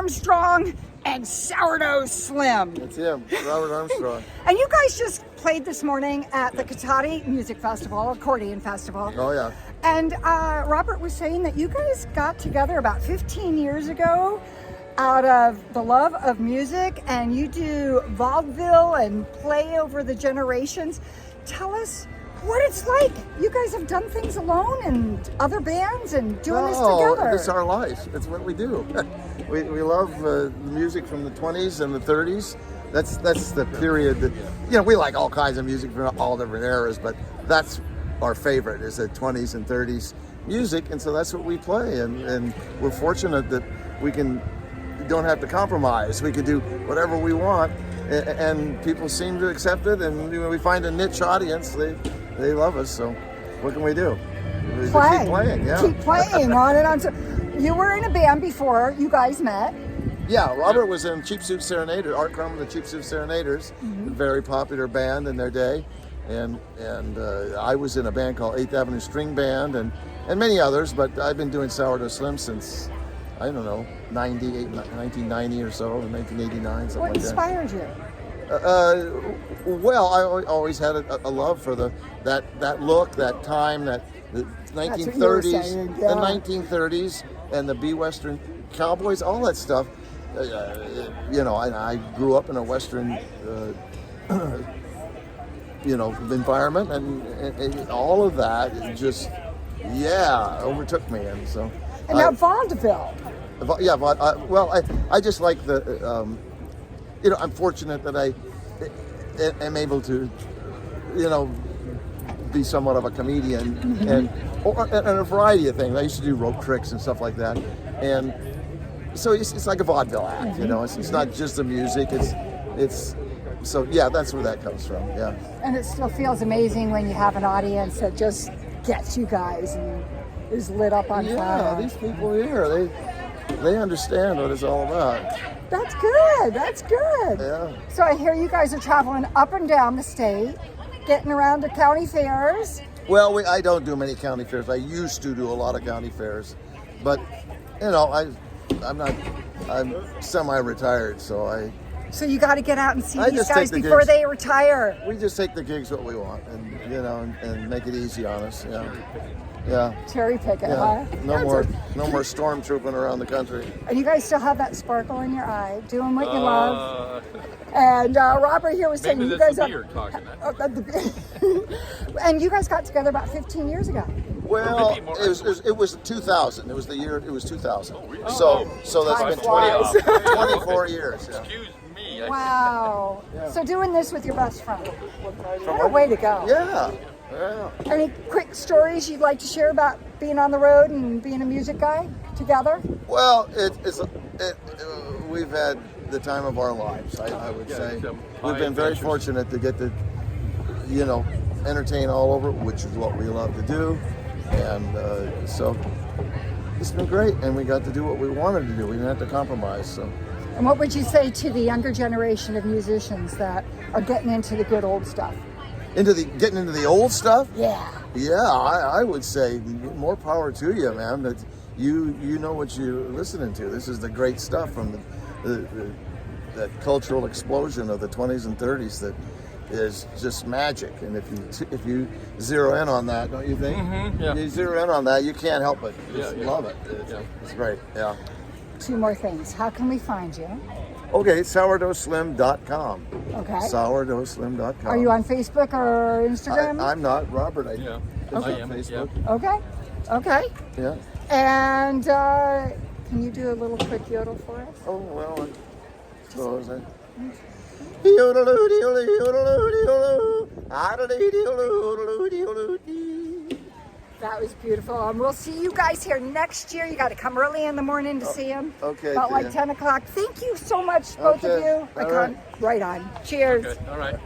Armstrong and Sourdough Slim. That's him, Robert Armstrong. And you guys just played this morning at the Katati Music Festival, Accordion Festival. Oh, yeah. And Robert was saying that you guys got together about 15 years ago out of the love of music, and you do vaudeville and play over the generations. Tell us what it's like. You guys have done things alone and other bands and doing this together. It's our life. It's what we do. we love the music from the 20s and the 30s. That's the period that, we like all kinds of music from all different eras, but that's our favorite, is the 20s and 30s music, and so that's what we play, and we're fortunate that we don't have to compromise. We can do whatever we want, and people seem to accept it, and we find a niche audience. They love us, so what can we do? We keep playing, yeah. Keep playing on and on. So you were in a band before you guys met. Yeah, Robert was in Cheap Suit Serenaders, Art Crumb and the Cheap Suit Serenaders, a very popular band in their day, and I was in a band called 8th Avenue String Band, and many others, but I've been doing Sourdough Slim since, I don't know, 1990 or so, or 1989, something What like that. inspired you? Well, I always had a love for that look, that time, the 1930s, saying, yeah. The 1930s, and the B-Western cowboys, all that stuff. I grew up in a Western, environment, and all of that just, overtook me, and so. And now vaudeville. Yeah, but I just like the. I'm fortunate that I am able to, be somewhat of a comedian, and a variety of things. I used to do rope tricks and stuff like that, and so it's like a vaudeville act. It's not just the music. It's so that's where that comes from. Yeah. And it still feels amazing when you have an audience that just gets you guys and is lit up on fire. Yeah, these people here, they understand what it's all about. That's good. That's good. Yeah. So I hear you guys are traveling up and down the state, getting around to county fairs. Well, I don't do many county fairs. I used to do a lot of county fairs, but I'm semi-retired, so So you got to get out and see I these just guys take the before gigs. they retire. we just take the gigs what we want, and and make it easy on us. Yeah. Cherry picking, Yeah. huh? No more stormtrooping around the country. And you guys still have that sparkle in your eye, doing what you love. And Robert here was saying Maybe you that's guys the beer talking. and you guys got together about 15 years ago. Well, maybe more. it was 2000. It was the year. It was 2000. really? So that's Time been flies. 24 years. Yeah. Excuse me. Wow. Yeah. So doing this with your best friend. What a way to go. Yeah. Any quick stories you'd like to share about being on the road and being a music guy together? Well, we've had the time of our lives. I would say we've been very fortunate to get to, entertain all over, which is what we love to do, and so it's been great. And we got to do what we wanted to do. We didn't have to compromise. So. And what would you say to the younger generation of musicians that are getting into the good old stuff? Getting into the old stuff? Yeah. Yeah, I would say more power to you, man. That you know what you're listening to. This is the great stuff from that cultural explosion of the 20s and 30s that is just magic. And if you zero in on that, don't you think? Mm-hmm, yeah. You zero in on that, you can't help but just love it. Yeah. It's great. Yeah. Two more things. How can we find you? Okay, sourdoughslim.com. Okay. Sourdoughslim.com. Are you on Facebook or Instagram? I'm not. Robert, I Yeah. is I on am. Facebook. Okay. Okay. Yeah. And can you do a little quick yodel for us? Oh, well, I suppose I... Yodeloo, yodeloo, yodeloo, yodeloo, yodeloo. That was beautiful. And we'll see you guys here next year. You got to come early in the morning to see him. Okay. About like 10 o'clock. Thank you so much, both of Okay. you. All right. Right on. Cheers. Okay. All right.